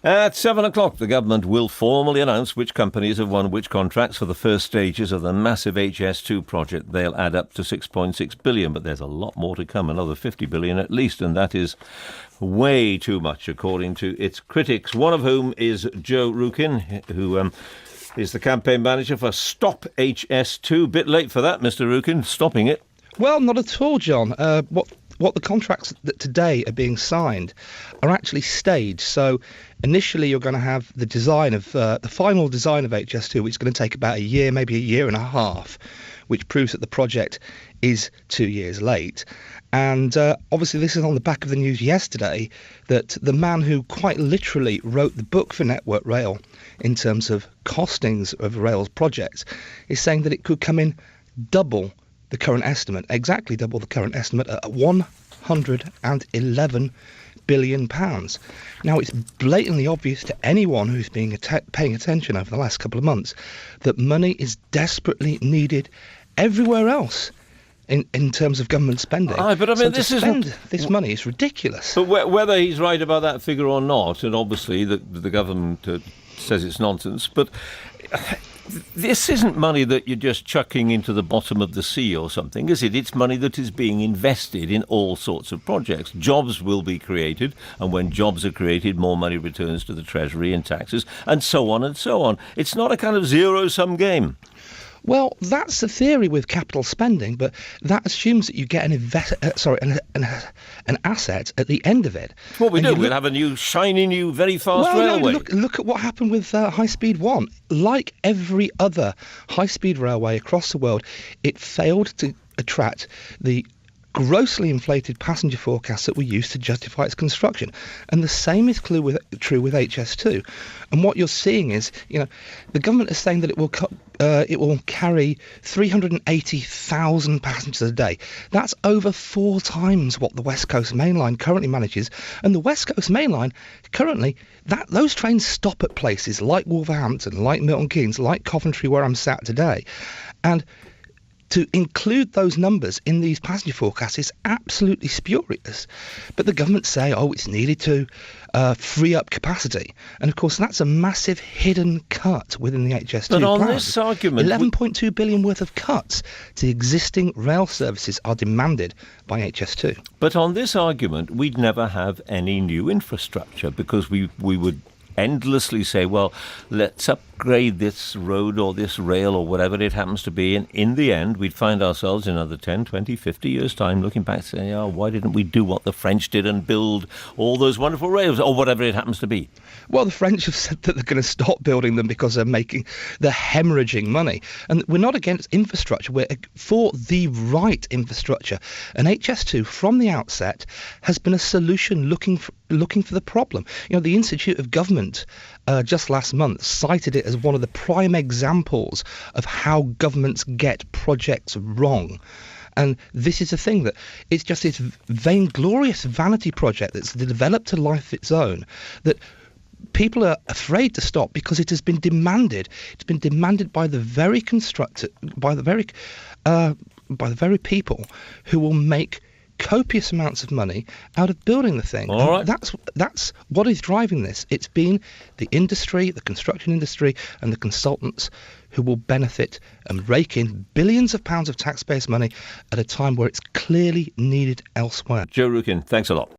At 7 o'clock, the government will formally announce which companies have won which contracts for the first stages of the massive HS2 project. They'll add up to 6.6 billion, but there's a lot more to come, another 50 billion at least, and that is way too much, according to its critics, one of whom is Joe Rukin, who is the campaign manager for Stop HS2. Bit late for that, Mr. Rukin, stopping it. Well, not at all, John. What the contracts that today are being signed are actually staged. So initially you're going to have the design of the final design of HS2, which is going to take about a year, maybe a year and a half, which proves that the project is 2 years late. And obviously this is on the back of the news yesterday that the man who quite literally wrote the book for Network Rail in terms of costings of rail's projects is saying that it could come in double the current estimate, exactly double the current estimate at £111 billion. Now, it's blatantly obvious to anyone who's been paying attention over the last couple of months that money is desperately needed everywhere else in terms of government spending. But I mean, this money is ridiculous. But whether he's right about that figure or not, and obviously the government says it's nonsense, but this isn't money that you're just chucking into the bottom of the sea or something, is it? It's money that is being invested in all sorts of projects. Jobs will be created, and when jobs are created, more money returns to the Treasury in taxes, and so on and so on. It's not a kind of zero-sum game. Well, that's the theory with capital spending, but that assumes that you get an asset at the end of it. What we do, we'll have a new, shiny new, very fast railway. No, look at what happened with High Speed 1. Like every other high-speed railway across the world, it failed to attract the grossly inflated passenger forecasts that were used to justify its construction. And the same is true with HS2. And what you're seeing is, the government is saying that it will carry 380,000 passengers a day. That's over 4 times what the West Coast Main Line currently manages. And the West Coast Main Line, currently, those trains stop at places like Wolverhampton, like Milton Keynes, like Coventry, where I'm sat today. And to include those numbers in these passenger forecasts is absolutely spurious. But the government say, it's needed to free up capacity. And of course, that's a massive hidden cut within the HS2 plan. But on plan. this argument, 11.2 billion worth of cuts to existing rail services are demanded by HS2. But on this argument, we'd never have any new infrastructure because we would endlessly say, well, let's upgrade this road or this rail or whatever it happens to be. And in the end, we'd find ourselves in another 10, 20, 50 years' time looking back saying, why didn't we do what the French did and build all those wonderful rails or whatever it happens to be? Well, the French have said that they're going to stop building them because they're hemorrhaging money. And we're not against infrastructure. We're for the right infrastructure. And HS2, from the outset, has been a solution looking for the problem. The Institute of Government just last month cited it as one of the prime examples of how governments get projects wrong. And this is a thing that it's just this vainglorious vanity project that's developed a life of its own that people are afraid to stop because it has been demanded. It's been demanded by the very people who will make copious amounts of money out of building the thing. All right. That's what is driving this. It's been the industry, the construction industry, and the consultants who will benefit and rake in billions of pounds of taxpayers' money at a time where it's clearly needed elsewhere. Joe Rukin, thanks a lot.